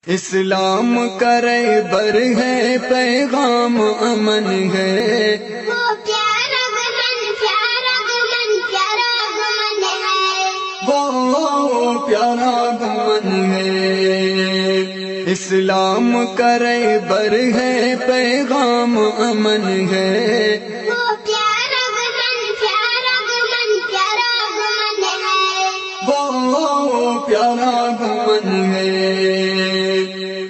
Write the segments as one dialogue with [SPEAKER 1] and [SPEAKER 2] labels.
[SPEAKER 1] اسلام کرے بر ہے پیغام امن ہے،
[SPEAKER 2] وہ پیارا گمن پیارا گمن پیارا گمن ہے،
[SPEAKER 1] وہ پیارا گمن ہے۔ اسلام کرے بر ہے پیغام امن ہے،
[SPEAKER 2] وہ پیارا گمن پیارا گمن پیارا گمن ہے،
[SPEAKER 1] وہ پیارا گمن ہے۔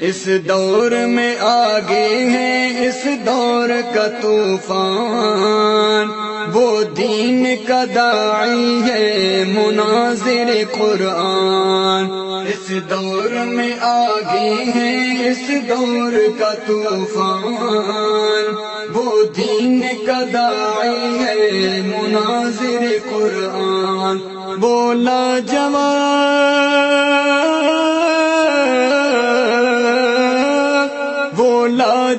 [SPEAKER 1] اس دور میں آگے ہے اس دور کا طوفان، وہ دین کا داعی ہے مناظر قرآن۔ اس دور میں آگے ہے اس دور کا طوفان، وہ دین کا داعی ہے مناظر قرآن۔ بولا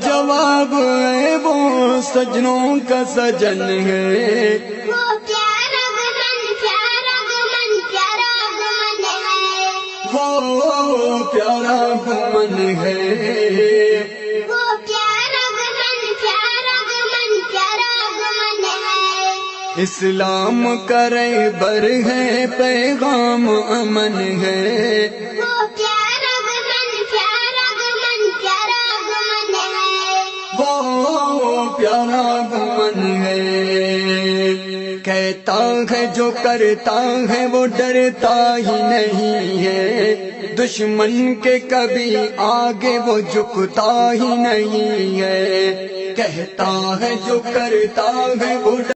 [SPEAKER 1] جواب ہے وہ سجنوں کا سجن ہے،
[SPEAKER 2] وہ پیارا گمن پیارا گمن پیارا گمن ہے،
[SPEAKER 1] وہ پیارا گمن ہے۔
[SPEAKER 2] وہ پیارا گمن پیارا گمن پیارا گمن ہے،
[SPEAKER 1] اسلام کرے بر ہے پیغام امن ہے،
[SPEAKER 2] وہ پیارا گمن پیارا گمن پیارا گمن ہے،
[SPEAKER 1] وہ پیارا گمن ہے۔ کہتا ہے جو کرتا ہے وہ ڈرتا ہی نہیں ہے، دشمن کے کبھی آگے وہ جھکتا ہی نہیں ہے۔ کہتا ہے جو کرتا ہے وہ